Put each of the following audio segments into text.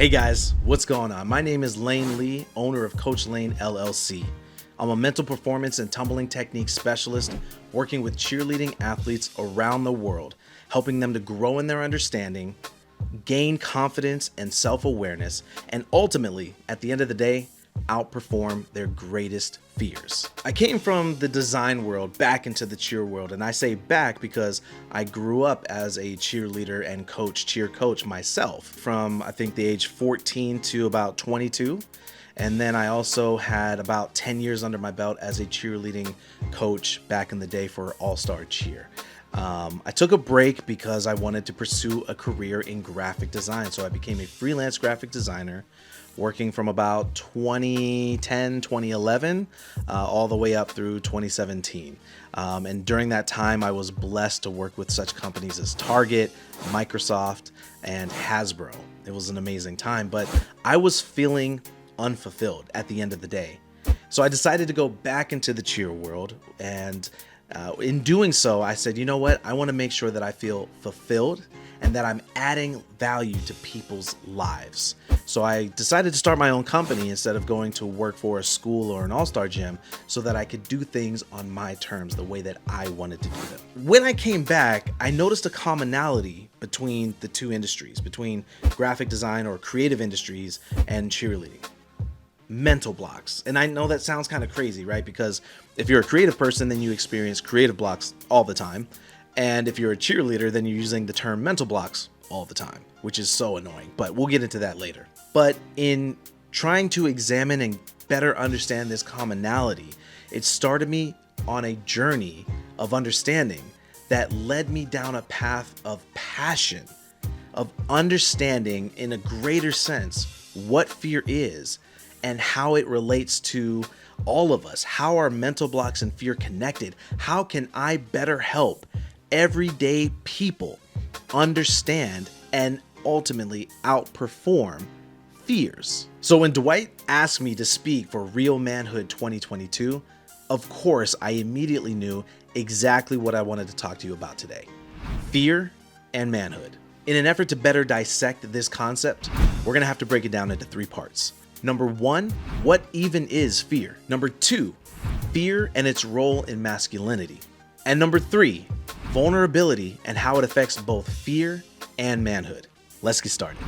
Hey guys, what's going on? My name is Lain Lee, owner of Coach Lain LLC. I'm a mental performance and tumbling technique specialist working with cheerleading athletes around the world, helping them to grow in their understanding, gain confidence and self-awareness, and ultimately, at the end of the day, outperform their greatest fears. I came from the design world back into the cheer world, and I say back because I grew up as a cheerleader and cheer coach myself from I think the age 14 to about 22. And then I also had about 10 years under my belt as a cheerleading coach back in the day for All-Star Cheer. I took a break because I wanted to pursue a career in graphic design. So I became a freelance graphic designer working from about 2010, 2011, all the way up through 2017. And during that time, I was blessed to work with such companies as Target, Microsoft, and Hasbro. It was an amazing time, but I was feeling unfulfilled at the end of the day. So I decided to go back into the cheer world, and in doing so, I said, you know what? I want to make sure that I feel fulfilled and that I'm adding value to people's lives. So I decided to start my own company instead of going to work for a school or an all-star gym so that I could do things on my terms, the way that I wanted to do them. When I came back, I noticed a commonality between the two industries, between graphic design or creative industries and cheerleading. Mental blocks. And I know that sounds kind of crazy, right? Because if you're a creative person, then you experience creative blocks all the time. And if you're a cheerleader, then you're using the term mental blocks all the time, which is so annoying, but we'll get into that later. But in trying to examine and better understand this commonality, it started me on a journey of understanding that led me down a path of passion, of understanding in a greater sense what fear is and how it relates to all of us. How are mental blocks and fear connected? How can I better help everyday people understand and ultimately outperform fears? So when Dwight asked me to speak for Real Manhood 2022, of course, I immediately knew exactly what I wanted to talk to you about today: fear and manhood. In an effort to better dissect this concept, we're gonna have to break it down into three parts. Number one, what even is fear? Number two, fear and its role in masculinity. And number three, vulnerability and how it affects both fear and manhood. Let's get started.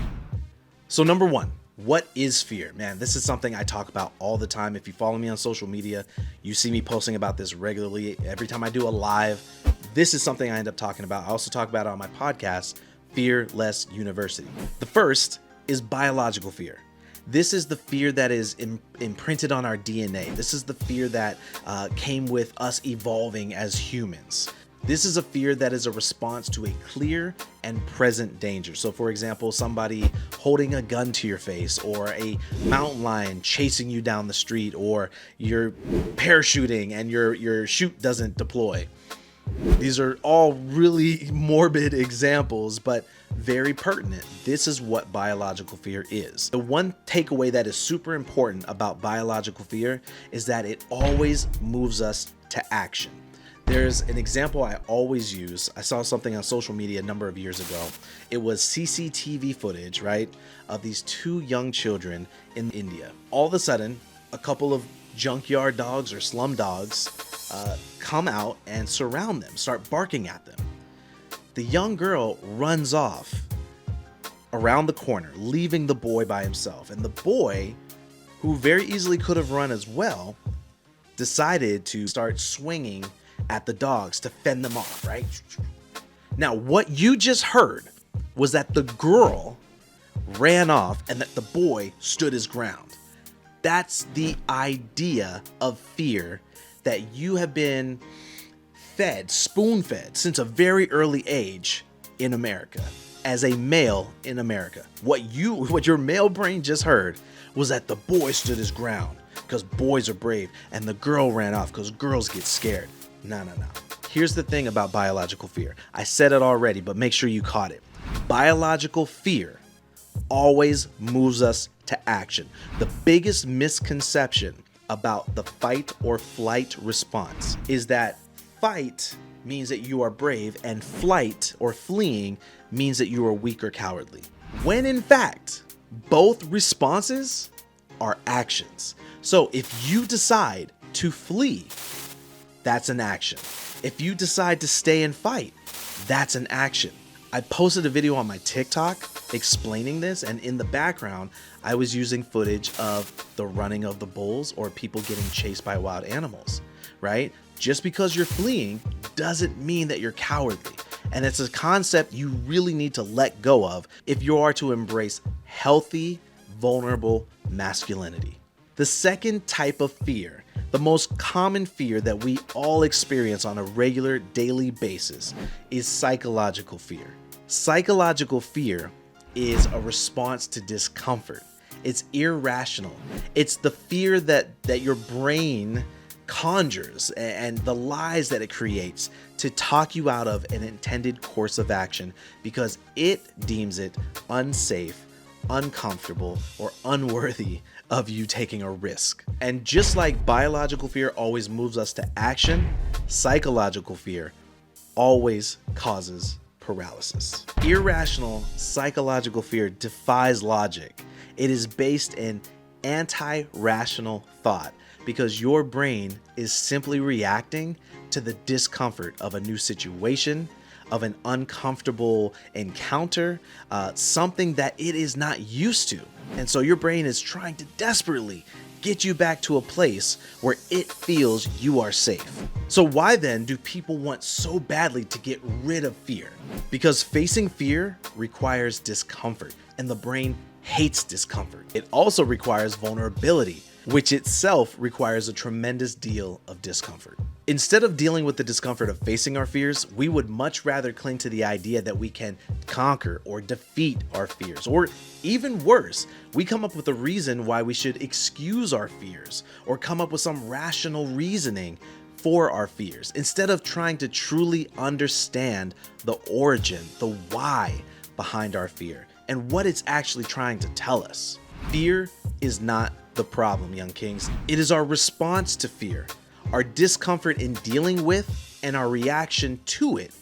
So number one, what is fear? Man, this is something I talk about all the time. If you follow me on social media, you see me posting about this regularly. Every time I do a live, this is something I end up talking about. I also talk about it on my podcast, Fearless University. The first is biological fear. This is the fear that is imprinted on our DNA. This is the fear that came with us evolving as humans. This is a fear that is a response to a clear and present danger. So for example, somebody holding a gun to your face, or a mountain lion chasing you down the street, or you're parachuting and your chute doesn't deploy. These are all really morbid examples, but very pertinent. This is what biological fear is. The one takeaway that is super important about biological fear is that it always moves us to action. There's an example I always use. I saw something on social media a number of years ago. It was CCTV footage, right, of these two young children in India. All of a sudden, a couple of junkyard dogs or slum dogs come out and surround them, start barking at them. The young girl runs off around the corner, leaving the boy by himself. And the boy, who very easily could have run as well, decided to start swinging at the dogs to fend them off, right? Now, what you just heard was that the girl ran off and that the boy stood his ground. That's the idea of fear that you have been fed, spoon-fed, since a very early age in America, as a male in America. What your male brain just heard was that the boy stood his ground because boys are brave, and the girl ran off because girls get scared. No. Here's the thing about biological fear. I said it already, but make sure you caught it. Biological fear always moves us to action. The biggest misconception about the fight or flight response is that fight means that you are brave and flight or fleeing means that you are weak or cowardly. When in fact, Both responses are actions. So if you decide to flee, that's an action. If you decide to stay and fight, that's an action. I posted a video on my TikTok explaining this, and in the background, I was using footage of the running of the bulls or people getting chased by wild animals, right? Just because you're fleeing doesn't mean that you're cowardly. And it's a concept you really need to let go of if you are to embrace healthy, vulnerable masculinity. The second type of fear, the most common fear that we all experience on a regular daily basis, is psychological fear. Psychological fear is a response to discomfort. It's irrational. It's the fear that your brain conjures and the lies that it creates to talk you out of an intended course of action because it deems it unsafe, uncomfortable, or unworthy of you taking a risk. And just like biological fear always moves us to action, psychological fear always causes paralysis. Irrational psychological fear defies logic. It is based in anti-rational thought because your brain is simply reacting to the discomfort of a new situation, of an uncomfortable encounter, something that it is not used to. And so your brain is trying to desperately get you back to a place where it feels you are safe. So why then do people want so badly to get rid of fear? Because facing fear requires discomfort, and the brain hates discomfort. It also requires vulnerability, which itself requires a tremendous deal of discomfort. Instead of dealing with the discomfort of facing our fears, we would much rather cling to the idea that we can conquer or defeat our fears. Or even worse, we come up with a reason why we should excuse our fears or come up with some rational reasoning for our fears, instead of trying to truly understand the origin, the why behind our fear, and what it's actually trying to tell us. Fear is not the problem, young kings. It is our response to fear, our discomfort in dealing with, and our reaction to it.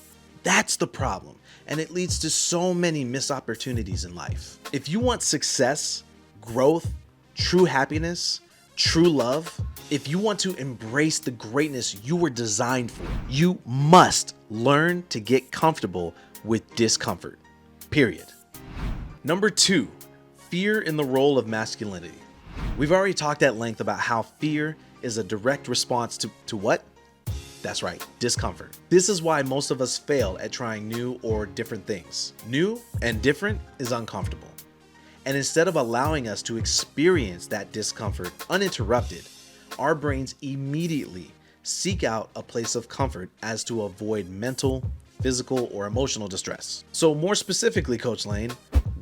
That's the problem, and it leads to so many missed opportunities in life. If you want success, growth, true happiness, true love, if you want to embrace the greatness you were designed for, you must learn to get comfortable with discomfort. Period. Number 2, fear in the role of masculinity. We've already talked at length about how fear is a direct response to what? That's right, discomfort. This is why most of us fail at trying new or different things. New and different is uncomfortable. And instead of allowing us to experience that discomfort uninterrupted, our brains immediately seek out a place of comfort as to avoid mental, physical, or emotional distress. So more specifically, Coach Lain,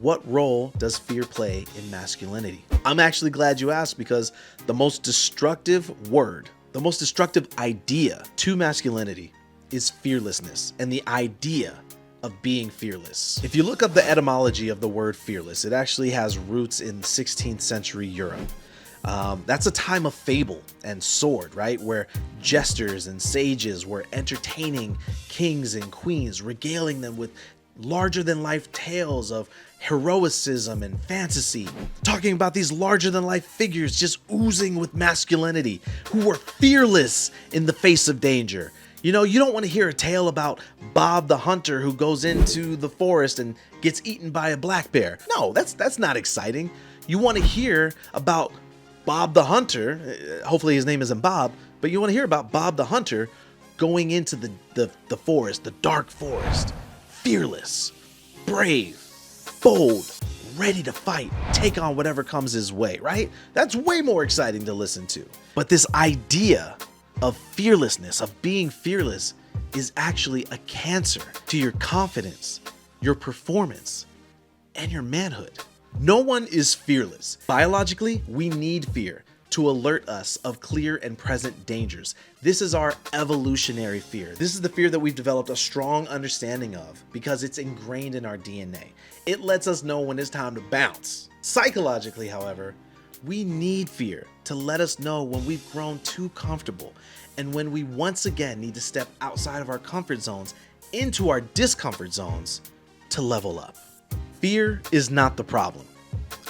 what role does fear play in masculinity? I'm actually glad you asked, because the most destructive word, the most destructive idea to masculinity is fearlessness and the idea of being fearless. If you look up the etymology of the word fearless, it actually has roots in 16th century Europe. That's a time of fable and sword, right? Where jesters and sages were entertaining kings and queens, regaling them with larger than life tales of heroicism and fantasy, talking about these larger than life figures just oozing with masculinity, who were fearless in the face of danger. You know, you don't want to hear a tale about Bob the hunter who goes into the forest and gets eaten by a black bear. No, that's not exciting. You want to hear about Bob the hunter, hopefully his name isn't Bob, but you want to hear about Bob the hunter going into the forest, the dark forest, fearless, brave, bold, ready to fight, take on whatever comes his way, right? That's way more exciting to listen to. But this idea of fearlessness, of being fearless, is actually a cancer to your confidence, your performance, and your manhood. No one is fearless. Biologically, we need fear to alert us of clear and present dangers. This is our evolutionary fear. This is the fear that we've developed a strong understanding of because it's ingrained in our DNA. It lets us know when it's time to bounce. Psychologically, however, we need fear to let us know when we've grown too comfortable and when we once again need to step outside of our comfort zones into our discomfort zones to level up. Fear is not the problem.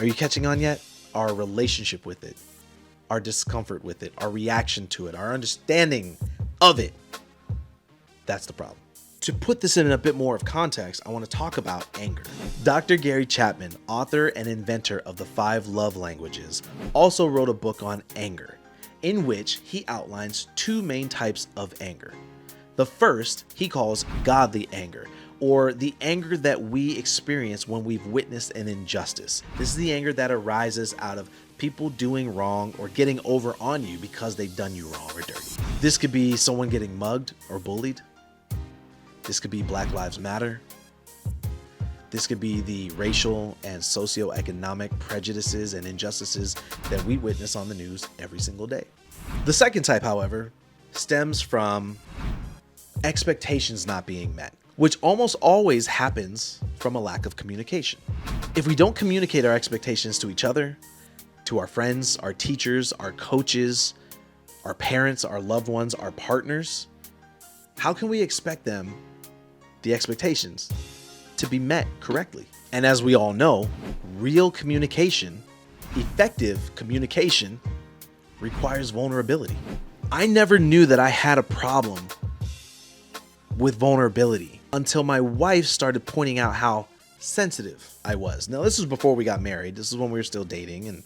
Are you catching on yet? Our relationship with it, our discomfort with it, our reaction to it, our understanding of it. That's the problem. To put this in a bit more of context, I want to talk about anger. Dr. Gary Chapman, author and inventor of the 5 love languages, also wrote a book on anger, in which he outlines 2 main types of anger. The first he calls godly anger, or the anger that we experience when we've witnessed an injustice. This is the anger that arises out of people doing wrong or getting over on you because they've done you wrong or dirty. This could be someone getting mugged or bullied. This could be Black Lives Matter. This could be the racial and socioeconomic prejudices and injustices that we witness on the news every single day. The second type, however, stems from expectations not being met, which almost always happens from a lack of communication. If we don't communicate our expectations to each other, to our friends, our teachers, our coaches, our parents, our loved ones, our partners, how can we expect them, the expectations, to be met correctly? And as we all know, real communication, effective communication, requires vulnerability. I never knew that I had a problem with vulnerability until my wife started pointing out how sensitive I was. Now, this was before we got married. This is when we were still dating, and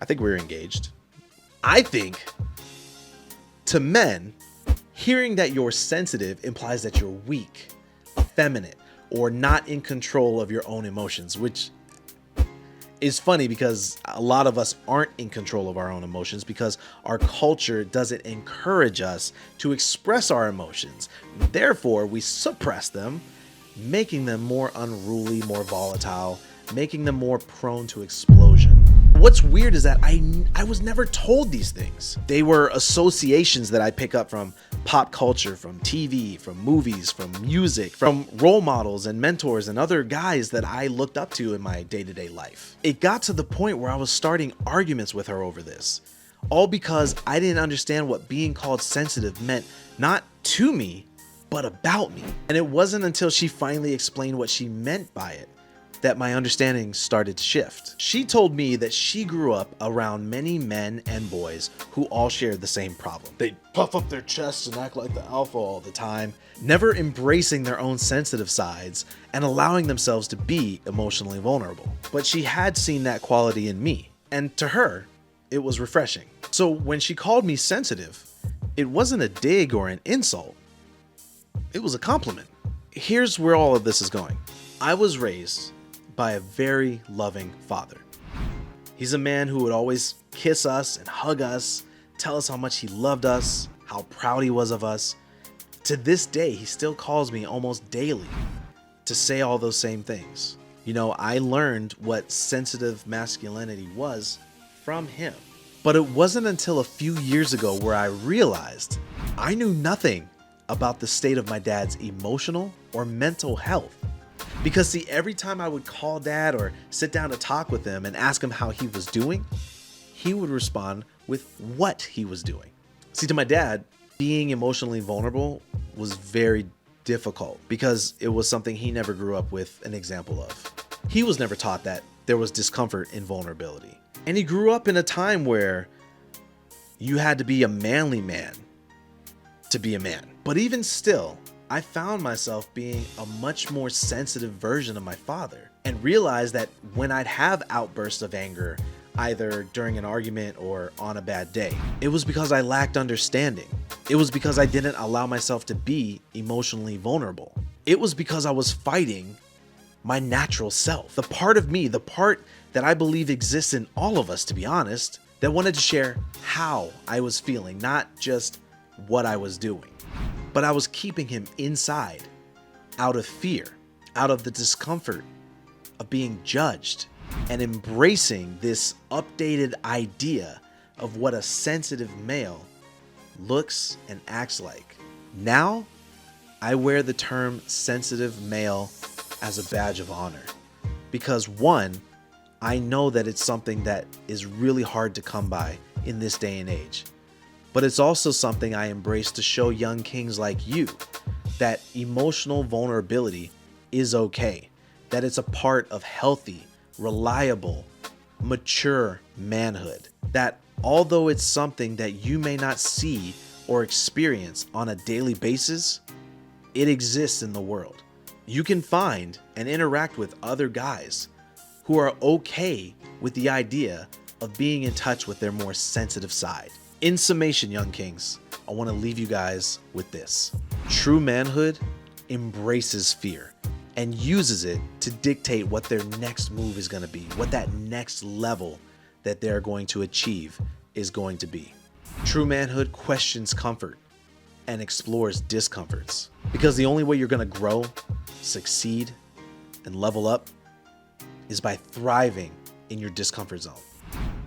I think we were engaged. I think to men, hearing that you're sensitive implies that you're weak, effeminate, or not in control of your own emotions, which is funny because a lot of us aren't in control of our own emotions because our culture doesn't encourage us to express our emotions. Therefore, we suppress them, making them more unruly, more volatile, making them more prone to explosion. What's weird is that I was never told these things. They were associations that I pick up from pop culture, from TV, from movies, from music, from role models and mentors and other guys that I looked up to in my day-to-day life. It got to the point where I was starting arguments with her over this, all because I didn't understand what being called sensitive meant, not to me, but about me. And it wasn't until she finally explained what she meant by it that my understanding started to shift. She told me that she grew up around many men and boys who all shared the same problem. They'd puff up their chests and act like the alpha all the time, never embracing their own sensitive sides and allowing themselves to be emotionally vulnerable. But she had seen that quality in me, and to her, it was refreshing. So when she called me sensitive, it wasn't a dig or an insult. It was a compliment. Here's where all of this is going. I was raised by a very loving father. He's a man who would always kiss us and hug us, tell us how much he loved us, how proud he was of us. To this day, he still calls me almost daily to say all those same things. You know, I learned what sensitive masculinity was from him. But it wasn't until a few years ago where I realized I knew nothing about the state of my dad's emotional or mental health. Because see, every time I would call dad or sit down to talk with him and ask him how he was doing, he would respond with what he was doing. See, to my dad, being emotionally vulnerable was very difficult because it was something he never grew up with an example of. He was never taught that there was discomfort in vulnerability. And he grew up in a time where you had to be a manly man to be a man. But even still, I found myself being a much more sensitive version of my father and realized that when I'd have outbursts of anger, either during an argument or on a bad day, it was because I lacked understanding. It was because I didn't allow myself to be emotionally vulnerable. It was because I was fighting my natural self, the part of me, the part that I believe exists in all of us, to be honest, that wanted to share how I was feeling, not just what I was doing. But I was keeping him inside, out of fear, out of the discomfort of being judged, and embracing this updated idea of what a sensitive male looks and acts like. Now, I wear the term sensitive male as a badge of honor because one, I know that it's something that is really hard to come by in this day and age. But it's also something I embrace to show young kings like you that emotional vulnerability is okay, that it's a part of healthy, reliable, mature manhood. That although it's something that you may not see or experience on a daily basis, it exists in the world. You can find and interact with other guys who are okay with the idea of being in touch with their more sensitive side. In summation, young kings, I want to leave you guys with this. True manhood embraces fear and uses it to dictate what their next move is going to be, what that next level that they're going to achieve is going to be. True manhood questions comfort and explores discomforts, because the only way you're going to grow, succeed, and level up is by thriving in your discomfort zone.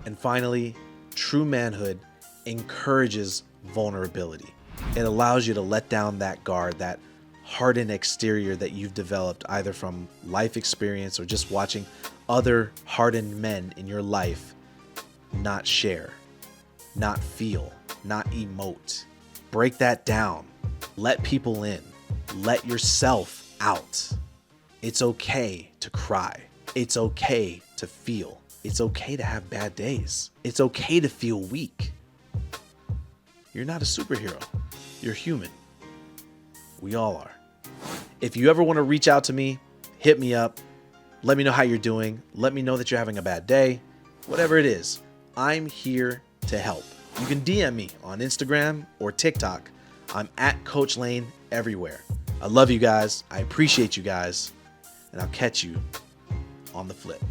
And finally, true manhood encourages vulnerability. It allows you to let down that guard, that hardened exterior that you've developed either from life experience or just watching other hardened men in your life not share, not feel, not emote. Break that down. Let people in. Let yourself out. It's okay to cry. It's okay to feel. It's okay to have bad days. It's okay to feel weak. You're not a superhero. You're human. We all are. If you ever want to reach out to me, hit me up. Let me know how you're doing. Let me know that you're having a bad day. Whatever it is, I'm here to help. You can DM me on Instagram or TikTok. I'm at Coach Lain everywhere. I love you guys. I appreciate you guys. And I'll catch you on the flip.